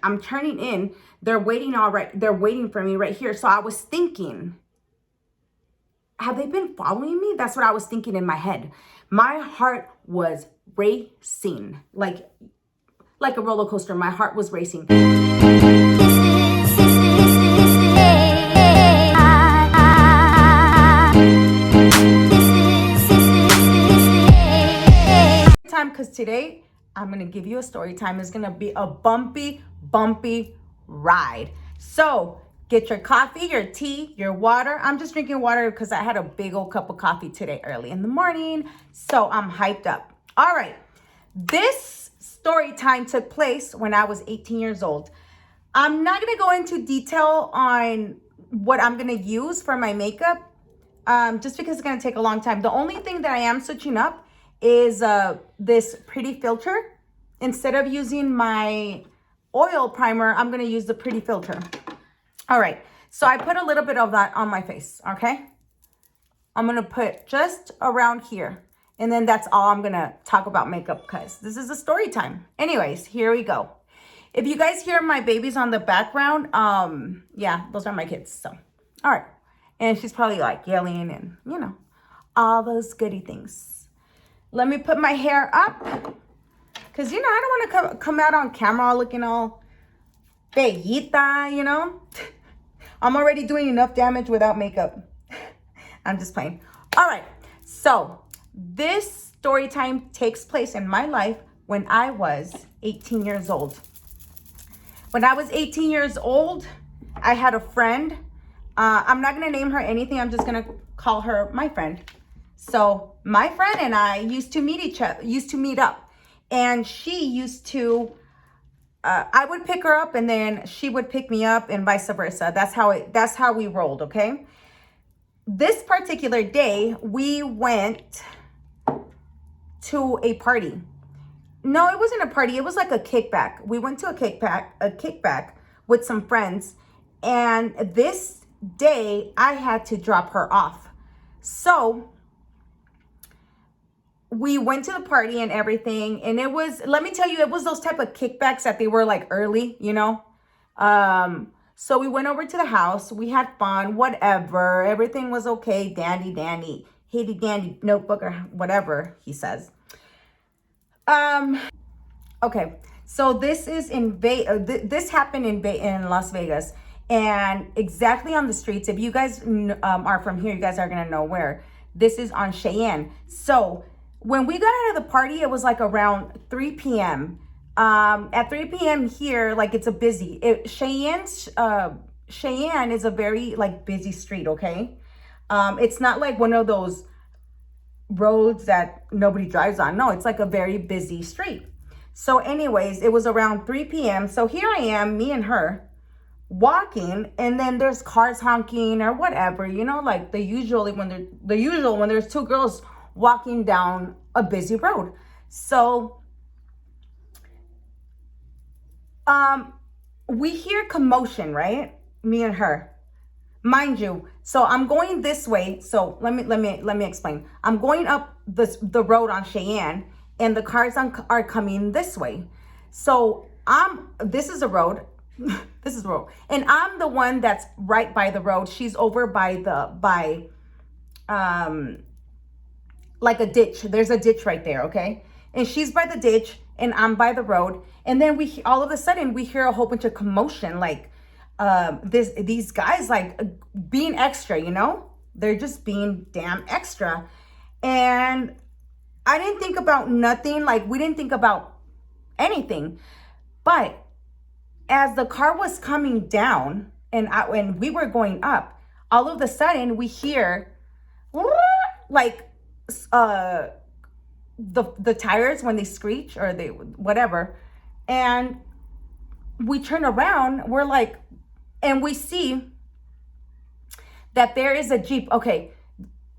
I'm turning in. They're waiting They're waiting for me right here. So I was thinking, have they been following me? That's what I was thinking in my head. My heart was racing, like a roller coaster. My heart was racing. Time, because today I'm gonna give you a story time. It's gonna be a bumpy ride. So get your coffee, your tea, your water. I'm just drinking water because I had a big old cup of coffee today early in the morning. So I'm hyped up. All right. This story time took place when I was 18 years old. I'm not going to go into detail on what I'm going to use for my makeup, just because it's going to take a long time. The only thing that I am switching up is this pretty filter. Instead of using my oil primer, I'm going to use the pretty filter. All right. So I put a little bit of that on my face, okay? I'm going to put just around here. And then that's all I'm going to talk about makeup because this is a story time. Anyways, here we go. If you guys hear my babies on the background, yeah, those are my kids. So, all right. And she's probably like yelling and, you know, all those goody things. Let me put my hair up because, you know, I don't want to come out on camera looking all bellita, you know. I'm already doing enough damage without makeup. I'm just playing. All right. So this story time takes place in my life when I was 18 years old. When I was 18 years old, I had a friend. I'm not going to name her anything. I'm just going to call her my friend. So my friend and I used to meet up. And she used to, I would pick her up and then she would pick me up and vice versa. That's how we rolled, okay? This particular day, we went to a party. No, it wasn't a party. It was like a kickback. We went to a kickback with some friends. And this day, I had to drop her off. So we went to the party and everything. And it was, let me tell you, it was those type of kickbacks that they were like early, you know. So we went over to the house. We had fun, whatever. Everything was okay. Dandy, handy dandy notebook or whatever he says. Okay, so this is this happened in Las Vegas, and exactly on the streets. If you guys are from here, you guys are gonna know where. This is on Cheyenne. So when we got out of the party, it was like around 3 p.m. At 3 p.m. here, like it's a busy. Cheyenne is a very like busy street. Okay, it's not like one of those roads that nobody drives on. No, it's like a very busy street. So anyways, it was around 3 p.m. So here I am, me and her walking, and then there's cars honking or whatever, you know, like the usual when there's two girls walking down a busy road. So we hear commotion, right? Me and her. Mind you, so I'm going this way. So let me explain. I'm going up the road on Cheyenne, and the cars are coming this way. So this is a road, this is the road, and I'm the one that's right by the road. She's over by like a ditch. There's a ditch right there, okay? And she's by the ditch, and I'm by the road. And then all of a sudden we hear a whole bunch of commotion, like these guys like being extra, you know, they're just being damn extra. And I didn't think about nothing, like we didn't think about anything. But as the car was coming down and we were going up, all of a sudden we hear like the tires when they screech or they whatever, and we turn around, we're like, and we see that there is a Jeep. Okay,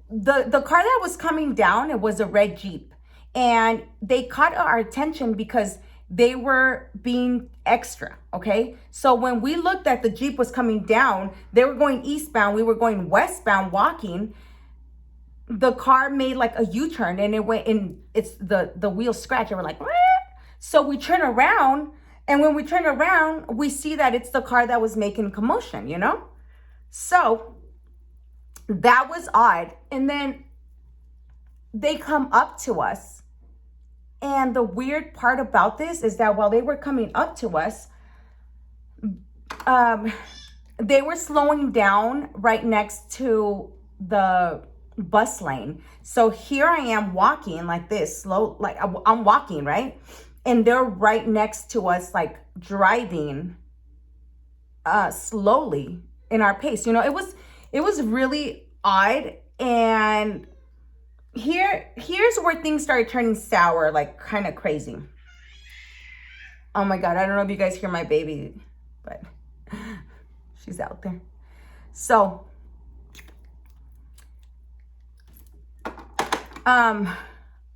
the car that was coming down, it was a red Jeep. And they caught our attention because they were being extra, okay? So when we looked at the Jeep was coming down, they were going eastbound, we were going westbound walking. The car made like a U-turn and it went in, it's the wheel scratch, and we're like, what? So we turn around And when we turn around, we see that it's the car that was making commotion, you know? So that was odd. And then they come up to us. And the weird part about this is that while they were coming up to us, they were slowing down right next to the bus lane. So here I am walking like this, slow, like I'm walking, right? And they're right next to us, like driving slowly in our pace. You know, it was really odd. And here's where things started turning sour, like kind of crazy. Oh my God, I don't know if you guys hear my baby, but she's out there. So,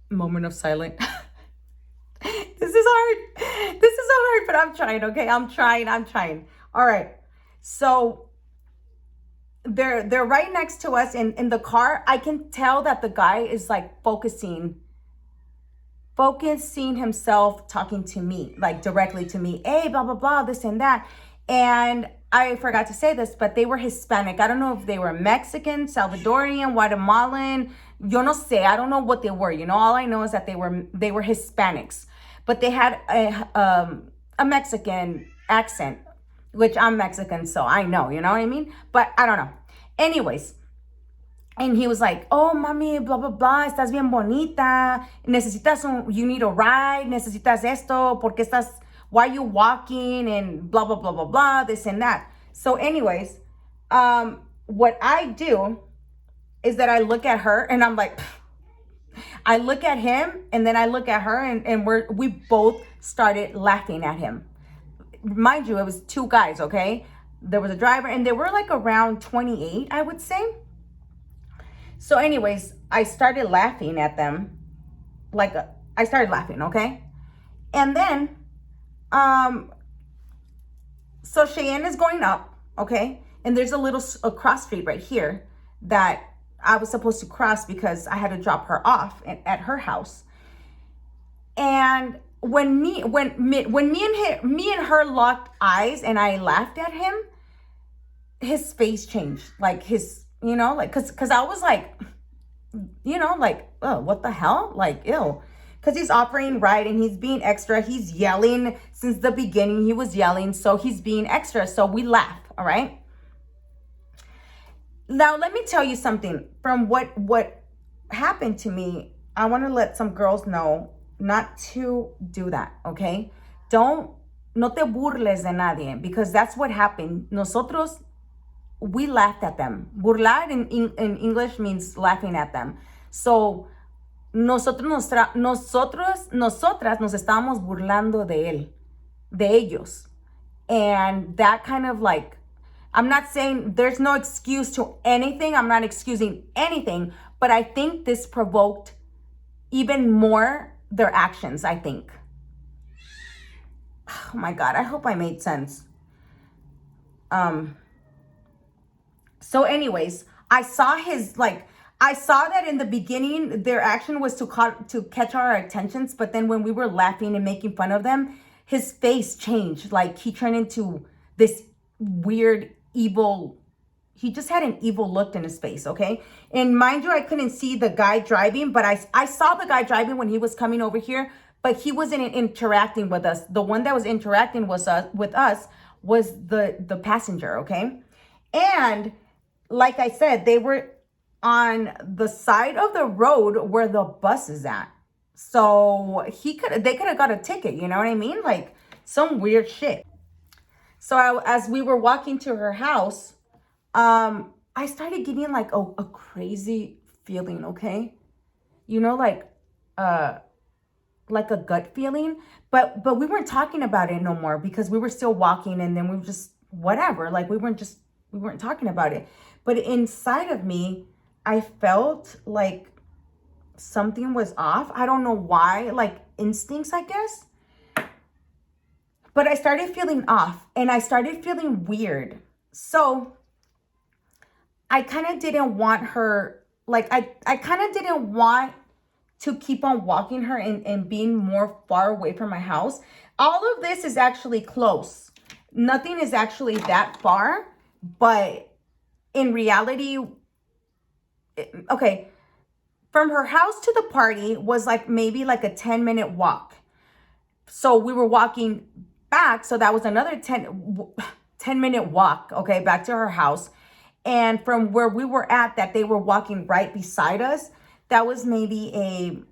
moment of silence. This is hard. This is so hard, but I'm trying, okay? I'm trying. All right. So they're right next to us in the car. I can tell that the guy is like focusing himself, talking to me, like directly to me. Hey, blah, blah, blah, this and that. And I forgot to say this, but they were Hispanic. I don't know if they were Mexican, Salvadorian, Guatemalan. Yo no sé. I don't know what they were. You know, all I know is that they were Hispanics, but they had a Mexican accent, which I'm Mexican, so I know, you know what I mean? But I don't know. Anyways, and he was like, oh, mami, blah, blah, blah, estás bien bonita, you need a ride, necesitas esto, why are you walking, and blah, blah, blah, blah, blah, this and that. So anyways, what I do is that I look at her and I'm like, I look at him and then I look at her and we both started laughing at him. Mind you, it was two guys, okay? There was a driver and they were like around 28, I would say. So anyways, I started laughing at them. I started laughing, okay? And then, so Cheyenne is going up, okay? And there's a cross street right here that I was supposed to cross because I had to drop her off at her house. And when me and her locked eyes and I laughed at him, his face changed. Like his, you know, like, cause I was like, you know, like, oh, what the hell? Like, ew. Cause he's offering ride and he's being extra. He's yelling since the beginning. He was yelling, so he's being extra. So we laugh, all right? Now, let me tell you something. From what happened to me, I want to let some girls know not to do that, okay? No te burles de nadie, because that's what happened. Nosotros, we laughed at them. Burlar in English means laughing at them. So, nosotras nos estábamos burlando de ellos. And that kind of like, I'm not saying there's no excuse to anything. I'm not excusing anything, but I think this provoked even more their actions, I think. Oh my God, I hope I made sense. So anyways, I saw that in the beginning, their action was to catch our attentions. But then when we were laughing and making fun of them, his face changed. Like he turned into this weird, evil, he just had an evil look in his face, okay? And mind you, I couldn't see the guy driving, but I saw the guy driving when he was coming over here, but he wasn't interacting with us. The one that was interacting with us was the passenger, okay? And like I said, they were on the side of the road where the bus is at. So they could have got a ticket, you know what I mean? Like some weird shit. So as we were walking to her house, I started getting like a crazy feeling, okay? You know, like a gut feeling, but we weren't talking about it no more because we were still walking, and then we were just whatever. Like we weren't talking about it. But inside of me, I felt like something was off. I don't know why, like instincts, I guess. But I started feeling off and I started feeling weird. So I kind of didn't want her, like I kind of didn't want to keep on walking her and being more far away from my house. all of this is actually close. Nothing is actually that far, but in reality, okay, from her house to the party was like maybe like a 10-minute walk. So we were walking back. So that was another 10-minute walk, okay, back to her house. And from where we were at, that they were walking right beside us, that was maybe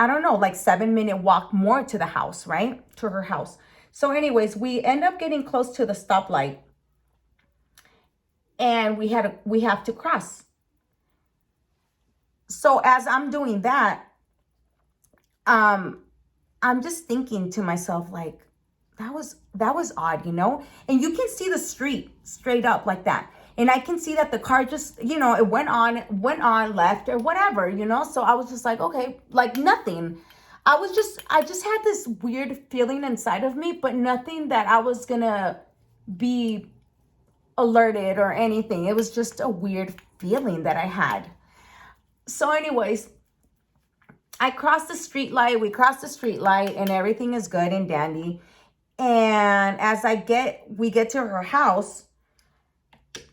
I don't know, like 7-minute walk more to the house, right? To her house. So anyways, we end up getting close to the stoplight, and we have to cross. So as I'm doing that, I'm just thinking to myself, like, that was odd, you know? And you can see the street straight up like that. And I can see that the car just, you know, it went on, left or whatever, you know? So I was just like, okay, like nothing. I just had this weird feeling inside of me, but nothing that I was gonna be alerted or anything. It was just a weird feeling that I had. So anyways, I crossed the street light. We crossed the street light and everything is good and dandy. And as we get to her house,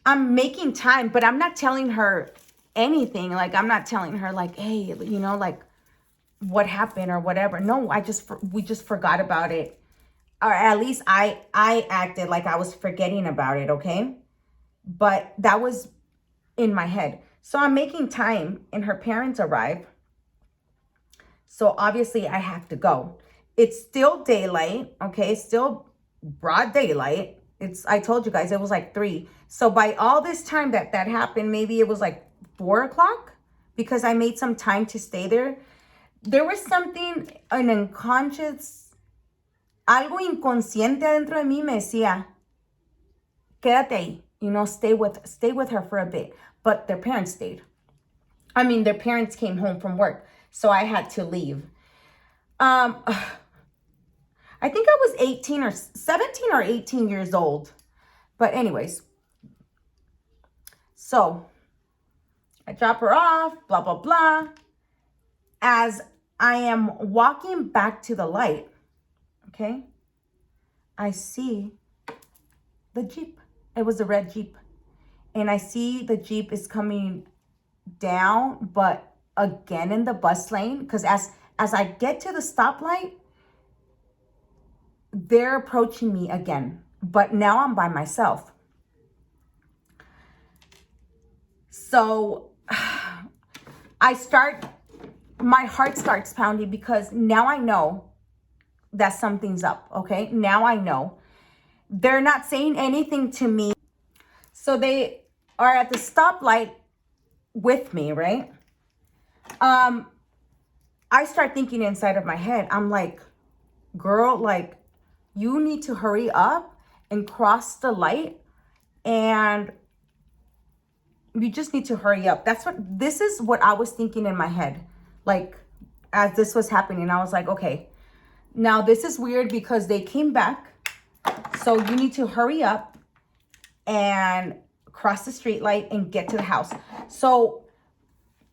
I'm making time, but I'm not telling her anything. Like, I'm not telling her like, hey, you know, like what happened or whatever. No, we just forgot about it. Or at least I acted like I was forgetting about it. Okay. But that was in my head. So I'm making time and her parents arrive. So obviously I have to go. It's still daylight, okay? Still broad daylight. I told you guys, it was like 3. So by all this time that happened, maybe it was like 4 o'clock because I made some time to stay there. There was something, an unconscious, algo inconsciente dentro de mí me decía, quédate ahí, you know, stay with her for a bit. But their parents stayed. I mean, their parents came home from work, so I had to leave. I think I was 17 or 18 years old. But anyways, so I drop her off, blah, blah, blah. As I am walking back to the light, okay, I see the Jeep. It was a red Jeep. And I see the Jeep is coming down, but again in the bus lane. Because as I get to the stoplight, they're approaching me again. But now I'm by myself. So my heart starts pounding because now I know that something's up, okay? Now I know. They're not saying anything to me. So they are at the stoplight with me, right? I start thinking inside of my head, I'm like, girl, like, you need to hurry up and cross the light, and you just need to hurry up. This is what I was thinking in my head. Like, as this was happening, I was like, okay, now this is weird because they came back. So you need to hurry up and cross the street light and get to the house. So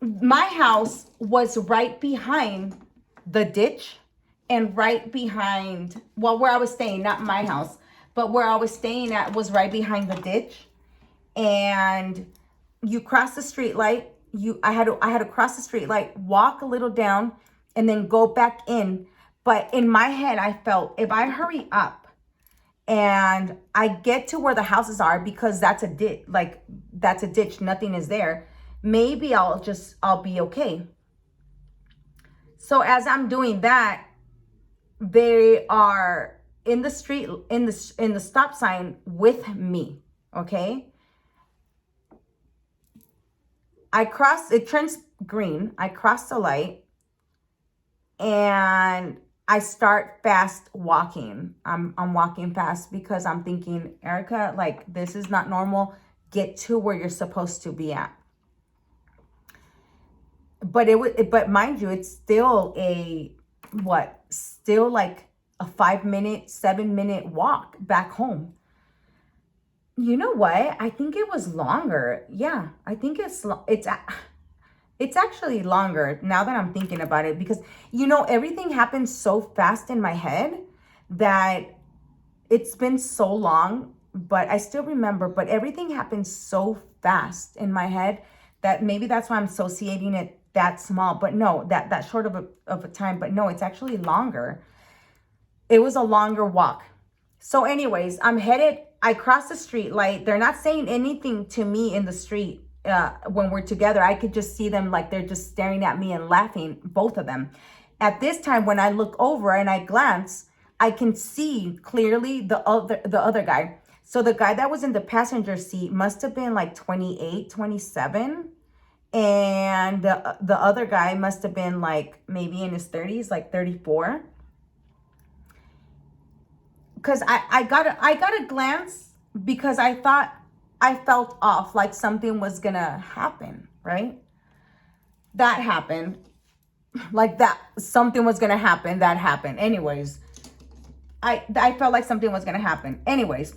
my house was right behind the ditch and right behind, well, where I was staying, not my house, but where I was staying at was right behind the ditch. And you cross the street light. I had to cross the street light, walk a little down, and then go back in. But in my head, I felt if I hurry up and I get to where the houses are, because that's a ditch, nothing is there, maybe I'll be okay. So as I'm doing that, they are in the street, in the stop sign with me, okay? It turns green. I cross the light and I start fast walking. I'm walking fast because I'm thinking, Erica, like, this is not normal. Get to where you're supposed to be at. But mind you, it's still still like a 5-minute, 7-minute walk back home. You know what? I think it was longer. Yeah, I think it's actually longer now that I'm thinking about it, because, you know, everything happens so fast in my head that it's been so long, but I still remember, but everything happened so fast in my head that maybe that's why I'm associating it that small, but no, that short of a time, but no, it's actually longer. It was a longer walk. So anyways, I crossed the street light. They're not saying anything to me in the street when we're together. I could just see them like they're just staring at me and laughing, both of them. At this time, when I look over and I glance, I can see clearly the other guy. So the guy that was in the passenger seat must have been like 28, 27. And the other guy must have been like maybe in his 30s, like 34. Because I got a glance because I thought I felt off, like something was gonna happen, right? That happened. Like that, something was gonna happen. That happened. Anyways, I felt like something was gonna happen. Anyways,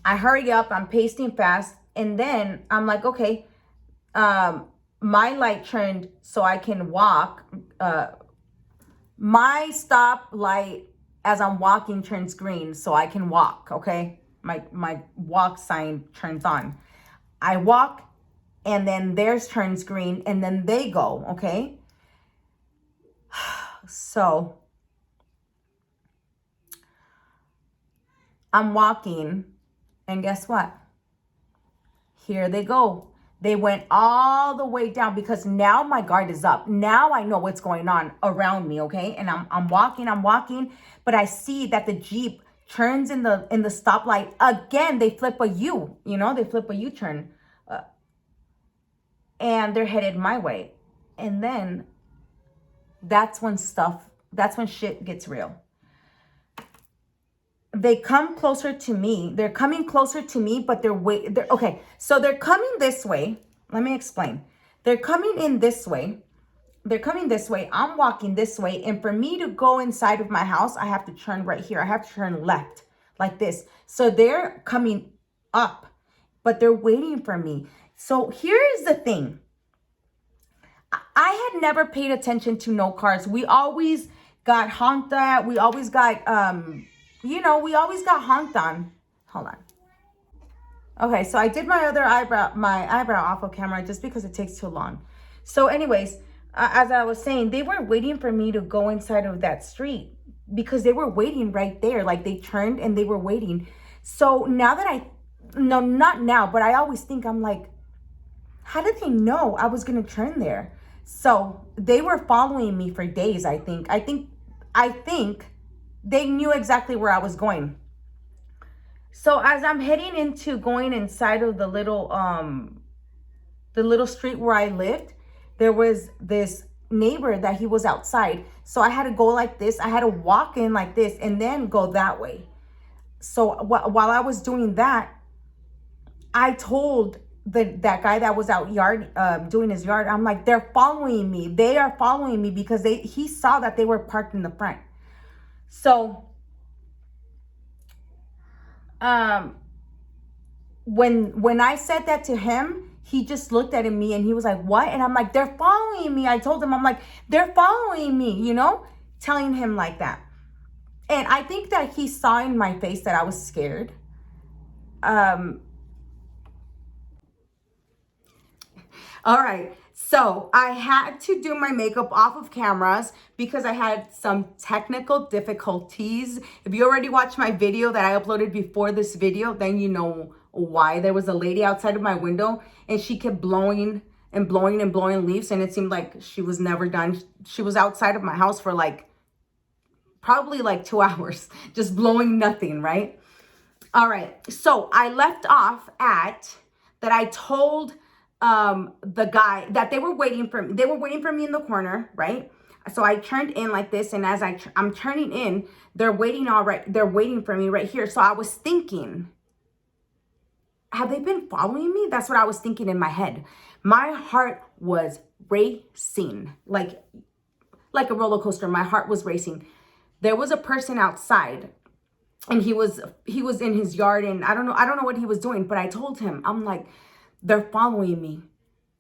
I hurry up. I'm pacing fast, and then I'm like, okay, my light turned so I can walk. My stop light as I'm walking turns green so I can walk. Okay, my walk sign turns on. I walk, and then theirs turns green, and then they go. Okay. So I'm walking, and guess what? Here they go. They went all the way down because now my guard is up. Now I know what's going on around me, okay? And I'm walking, but I see that the Jeep turns in the stoplight again. They flip a U, they flip a U-turn, and they're headed my way. And then that's when shit gets real. They come closer to me. They're coming closer to me, but they're okay. So they're coming this way. Let me explain. They're coming in this way. They're coming this way. I'm walking this way. And for me to go inside of my house, I have to turn right here. I have to turn left like this. So they're coming up, but they're waiting for me. So here's the thing. I had never paid attention to no cars. We always got honked at. We always got, we always got honked on. Hold on. Okay, so I did my eyebrow off of camera just because it takes too long. So anyways, as I was saying, they were waiting for me to go inside of that street because they were waiting right there. Like they turned and they were waiting. So now that no, not now, but I always think, I'm like, how did they know I was going to turn there? So they were following me for days, I think. I think they knew exactly where I was going. So as I'm heading into going inside of the little street where I lived, there was this neighbor that he was outside. So I had to go like this. I had to walk in like this and then go that way. So while I was doing that, I told that guy that was out doing his yard, I'm like, they're following me. They are following me because he saw that they were parked in the front. So when I said that to him, he just looked at me and he was like, what? And I'm like, they're following me. I told him, I'm like, they're following me, telling him like that. And I think that he saw in my face that I was scared. All right, so I had to do my makeup off of cameras because I had some technical difficulties. If you already watched my video that I uploaded before this video, then you know why. There was a lady outside of my window and she kept blowing and blowing and blowing leaves, and it seemed like she was never done. She was outside of my house for probably 2 hours, just blowing nothing, right? All right, so I left off at that I told the guy that they were waiting for me. They were waiting for me in the corner, right? So I turned in like this, and as I'm turning in, they're waiting they're waiting for me right here. So I was thinking, have they been following me? That's what I was thinking in my head. My heart was racing like a roller coaster. My heart was racing. There was a person outside, and he was in his yard, and I don't know what he was doing, but I told him, I'm like, they're following me.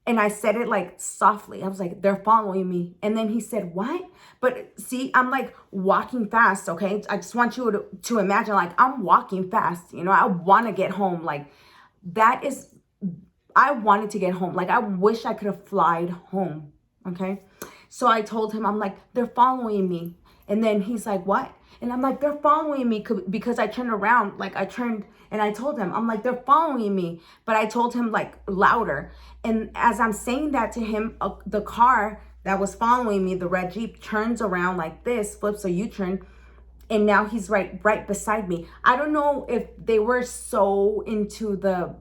And I said it like softly. I was like, they're following me. And then he said, what? But see, I'm like walking fast, okay? I just want you to imagine, like, I'm walking fast. You know, I want to get home. Like, I wanted to get home. Like, I wish I could have flied home, okay? So I told him, I'm like, they're following me. And then he's like, what? And I'm like, they're following me because I turned around. Like, I turned and I told him, I'm like, they're following me. But I told him like louder. And as I'm saying that to him, the car that was following me, the red Jeep, turns around like this, flips a U-turn. And now he's right beside me. I don't know if they were so into the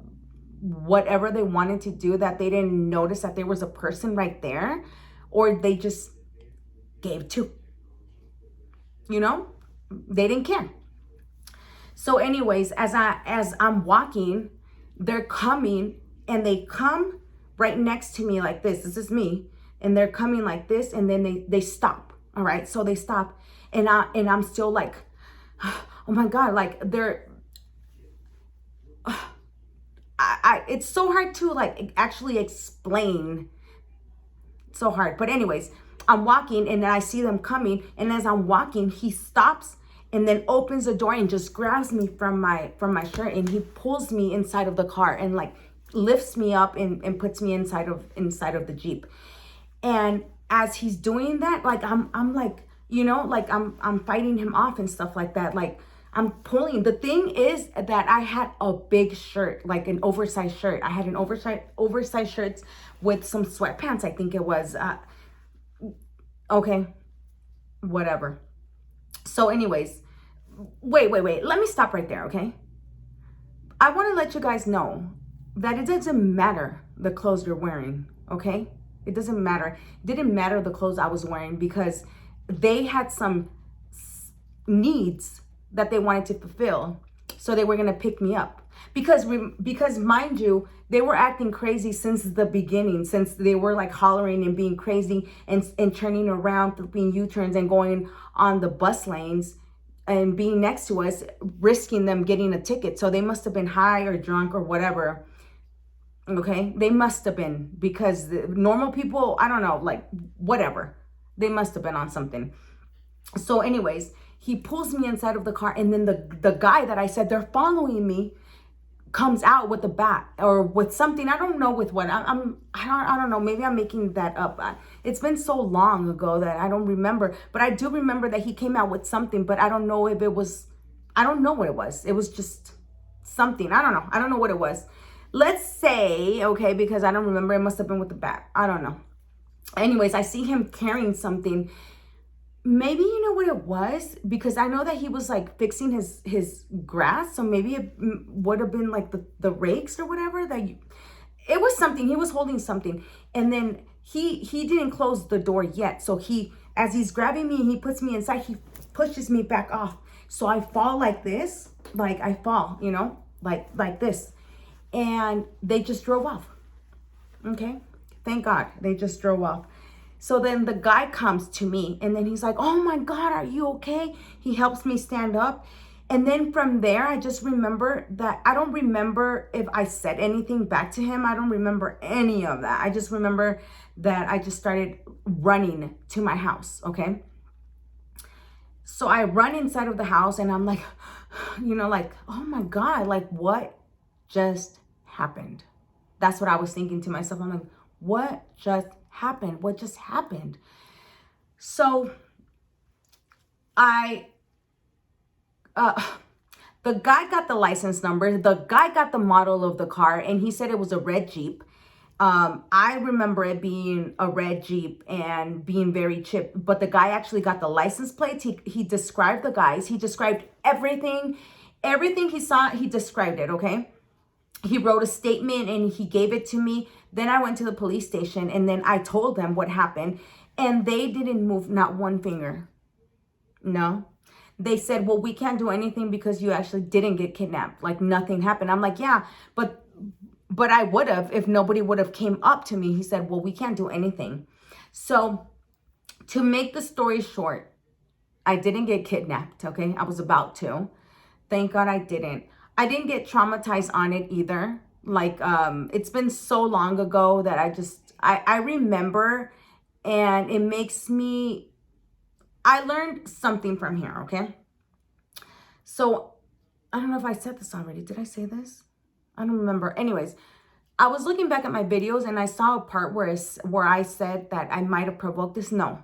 whatever they wanted to do that they didn't notice that there was a person right there, or they just gave two. You know, they didn't care. So anyways, as I'm walking, they're coming, and they come right next to me like this is me, and they're coming like this, and then they stop. All right, so they stop, and I'm still like, oh my God, like they're it's so hard to like actually explain. It's so hard. But anyways, I'm walking, and then I see them coming, and as I'm walking, he stops and then opens the door and just grabs me from my shirt, and he pulls me inside of the car and like lifts me up and puts me inside of the Jeep. And as he's doing that, like I'm like, you know, like I'm fighting him off and stuff like that. Like, I'm pulling. The thing is that I had a big shirt, like an oversized shirt. I had an oversized shirts with some sweatpants, I think it was. Okay, whatever. So anyways, wait. Let me stop right there, okay? I want to let you guys know that it doesn't matter the clothes you're wearing, okay? It doesn't matter. It didn't matter the clothes I was wearing, because they had some needs that they wanted to fulfill. So they were going to pick me up. Because mind you, they were acting crazy since the beginning, since they were like hollering and being crazy and turning around, flipping U-turns and going on the bus lanes and being next to us, risking them getting a ticket. So they must have been high or drunk or whatever. Okay, they must have been, because the normal people, I don't know, like whatever. They must have been on something. So anyways, he pulls me inside of the car, and then the guy that I said they're following me comes out with a bat or with something. I don't know with what. I don't know. Maybe I'm making that up. It's been so long ago that I don't remember. But I do remember that he came out with something. But I don't know if it was. I don't know what it was. It was just something. I don't know. I don't know what it was. Let's say, okay, because I don't remember. It must have been with the bat. I don't know. Anyways, I see him carrying something. Maybe you know what it was, because I know that he was like fixing his grass. So maybe it would have been like the rakes or whatever it was something. He was holding something, and then he didn't close the door yet. So as he's grabbing me and he puts me inside, he pushes me back off. So I fall like this, like I fall, you know, like this, and they just drove off. Okay, thank God they just drove off. So then the guy comes to me, and then he's like, oh my God, are you okay? He helps me stand up. And then from there, I just remember that I don't remember if I said anything back to him. I don't remember any of that. I just remember that I just started running to my house, okay? So I run inside of the house, and I'm like, you know, like, oh my God, like what just happened? That's what I was thinking to myself. I'm like, what just happened? What just happened? So the guy got the license number. The guy got the model of the car, and he said it was a red Jeep. I remember it being a red Jeep and being very chipped, but the guy actually got the license plates. He described the guys. He described everything he saw. He described it, okay? He wrote a statement and he gave it to me. Then I went to the police station, and then I told them what happened, and they didn't move not one finger. No. They said, well, we can't do anything because you actually didn't get kidnapped. Like nothing happened. I'm like, yeah, but I would have if nobody would have came up to me. He said, well, we can't do anything. So to make the story short, I didn't get kidnapped, okay? I was about to. Thank God I didn't. I didn't get traumatized on it either. Like, it's been so long ago that I remember, and it makes me, I learned something from here, okay? So, I don't know if I said this already. Did I say this? I don't remember. Anyways, I was looking back at my videos and I saw a part where I said that I might have provoked this. No,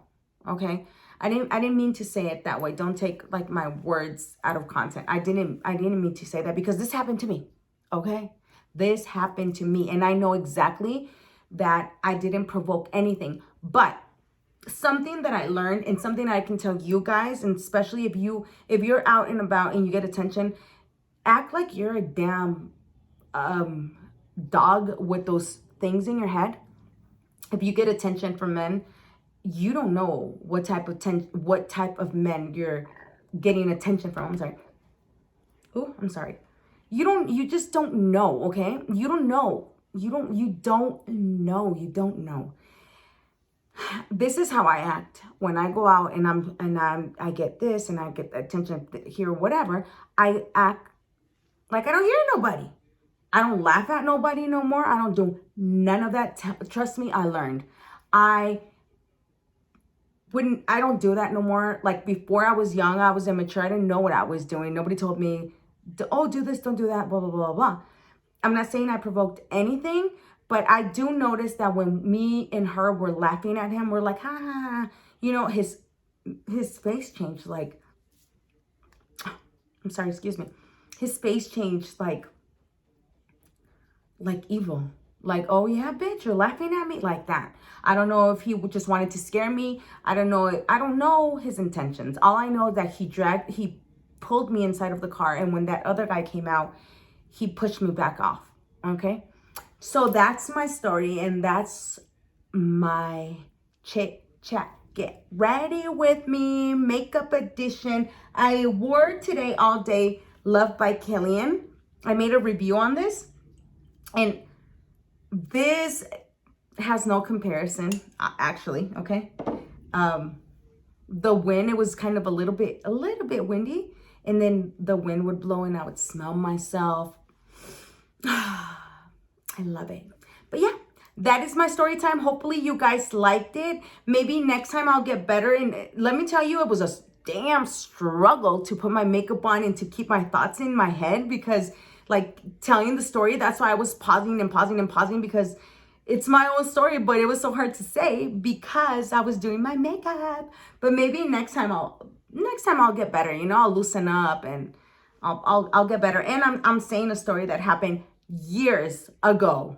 okay? I didn't mean to say it that way. Don't take like my words out of content. I didn't mean to say that because this happened to me, okay? This happened to me, and I know exactly that I didn't provoke anything. But something that I learned, and something that I can tell you guys, and especially if you're out and about and you get attention, act like you're a damn dog with those things in your head. If you get attention from men, you don't know what type of men you're getting attention from. I'm sorry. Oh, I'm sorry. You just don't know, okay? You don't know. You don't know. This is how I act when I go out and I get this and I get attention here, whatever. I act like I don't hear nobody. I don't laugh at nobody no more. I don't do none of that. Trust me, I learned. I don't do that no more. Like before I was young, I was immature. I didn't know what I was doing. Nobody told me, oh, do this, don't do that, blah, blah, blah, blah. I'm not saying I provoked anything, but I do notice that when me and her were laughing at him, we're like, ha, ha, ha. You know, his face changed like, I'm sorry, excuse me. His face changed like evil. Like, oh yeah, bitch, you're laughing at me, like that. I don't know if he just wanted to scare me. I don't know his intentions. All I know is that he pulled me inside of the car, and when that other guy came out, he pushed me back off. Okay? So that's my story, and that's my chit chat. Get ready with me, makeup edition. I wore today all day Love by Killian. I made a review on this, and this has no comparison, actually, okay? The wind, it was kind of a little bit windy, and then the wind would blow and I would smell myself. I love it. But yeah, that is my story time. Hopefully you guys liked it. Maybe next time I'll get better. And let me tell you, it was a damn struggle to put my makeup on and to keep my thoughts in my head, because like telling the story, that's why I was pausing and pausing and pausing, because it's my own story, but it was so hard to say because I was doing my makeup. But maybe next time I'll get better. You know, I'll loosen up and I'll get better. And I'm saying a story that happened years ago.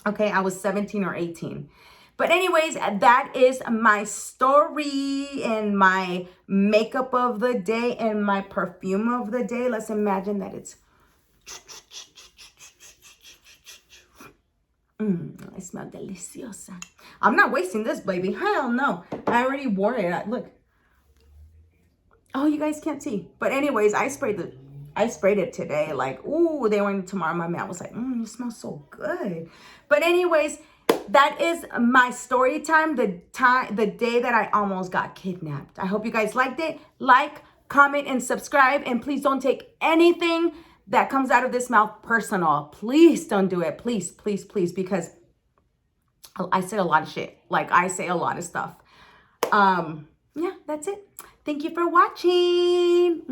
Okay, I was 17 or 18. But anyways, that is my story and my makeup of the day and my perfume of the day. Let's imagine that it's... I smell deliciosa. I'm not wasting this, baby. Hell no. I already wore it. Look. Oh, you guys can't see. But anyways, I sprayed it today. Like, ooh, they went tomorrow. My man was like, you smell so good. But anyways, that is my story time. The day that I almost got kidnapped. I hope you guys liked it. Like, comment, and subscribe. And please don't take anything that comes out of this mouth personal. Please don't do it. Please, please, please. Because I said a lot of shit. Like, I say a lot of stuff. Yeah, that's it. Thank you for watching.